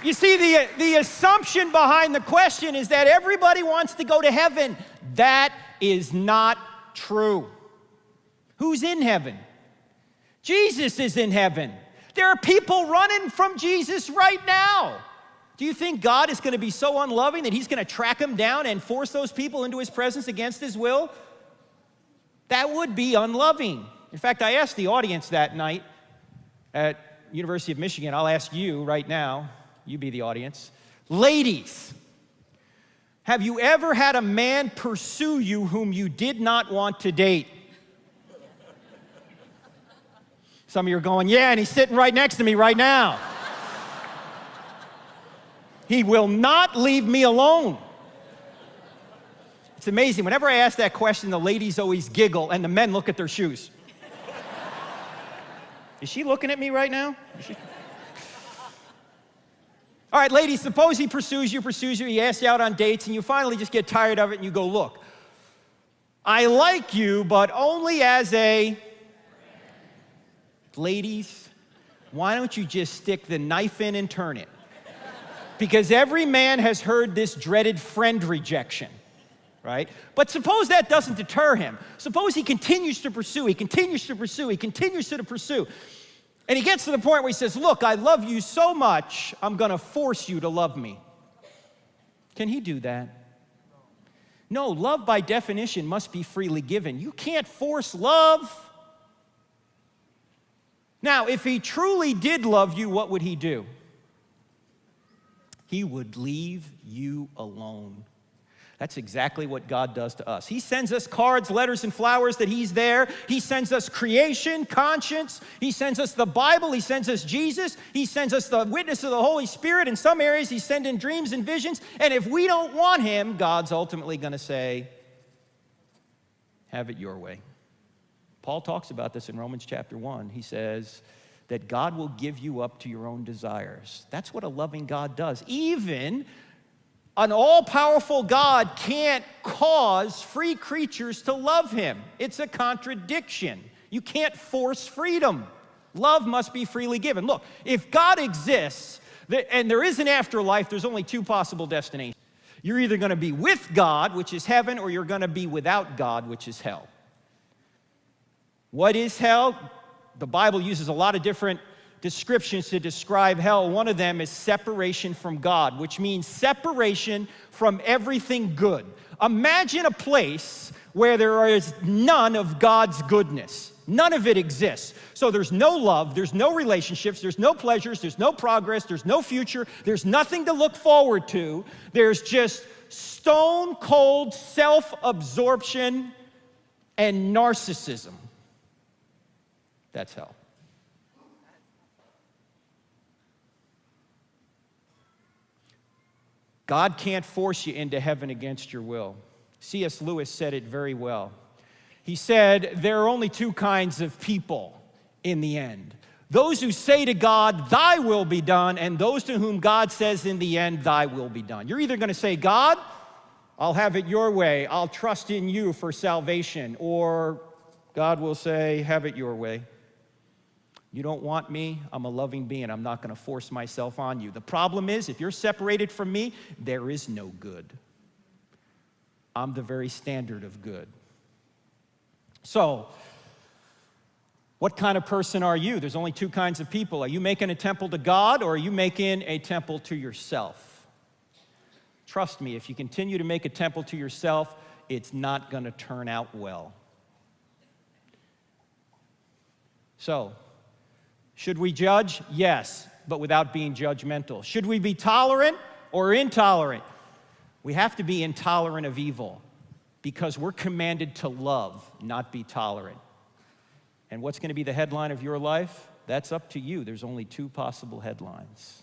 You see, the assumption behind the question is that everybody wants to go to heaven. That is not true. Who's in heaven? Jesus is in heaven. There are people running from Jesus right now. Do you think God is going to be so unloving that he's going to track them down and force those people into his presence against his will? That would be unloving. In fact, I asked the audience that night at University of Michigan. I'll ask you right now. You be the audience. Ladies, have you ever had a man pursue you whom you did not want to date? Some of you are going, yeah, and he's sitting right next to me right now. He will not leave me alone. It's amazing. Whenever I ask that question, the ladies always giggle and the men look at their shoes. Is she looking at me right now? All right, ladies, suppose he pursues you, he asks you out on dates, and you finally just get tired of it and you go, look, I like you, but only as a... Ladies, why don't you just stick the knife in and turn it? Because every man has heard this dreaded friend rejection, right? But suppose that doesn't deter him. Suppose he continues to pursue, he continues to pursue. And he gets to the point where he says, look, I love you so much, I'm going to force you to love me. Can he do that? No, love by definition must be freely given. You can't force love. Now, if he truly did love you, what would he do? He would leave you alone. That's exactly what God does to us. He sends us cards, letters, and flowers that he's there. He sends us creation, conscience. He sends us the Bible. He sends us Jesus. He sends us the witness of the Holy Spirit. In some areas, he's sending dreams and visions. And if we don't want him, God's ultimately going to say, have it your way. Paul talks about this in Romans chapter 1. He says that God will give you up to your own desires. That's what a loving God does. Even an all-powerful God can't cause free creatures to love him. It's a contradiction. You can't force freedom. Love must be freely given. Look, if God exists, and there is an afterlife, there's only two possible destinations. You're either going to be with God, which is heaven, or you're going to be without God, which is hell. What is hell? The Bible uses a lot of different descriptions to describe hell. One of them is separation from God, which means separation from everything good. Imagine a place where there is none of God's goodness. None of it exists. So there's no love, there's no relationships, there's no pleasures, there's no progress, there's no future, there's nothing to look forward to. There's just stone cold self-absorption and narcissism. That's hell. God can't force you into heaven against your will. C.S. Lewis said it very well. He said, there are only two kinds of people in the end. Those who say to God, thy will be done, and those to whom God says in the end, thy will be done. You're either going to say, God, I'll have it your way. I'll trust in you for salvation. Or God will say, have it your way. You don't want me, I'm a loving being. I'm not going to force myself on you. The problem is, if you're separated from me, there is no good. I'm the very standard of good. So, what kind of person are you? There's only two kinds of people. Are you making a temple to God, or are you making a temple to yourself? Trust me, if you continue to make a temple to yourself, it's not going to turn out well. So, should we judge? Yes, but without being judgmental. Should we be tolerant or intolerant? We have to be intolerant of evil because we're commanded to love, not be tolerant. And what's going to be the headline of your life? That's up to you. There's only two possible headlines.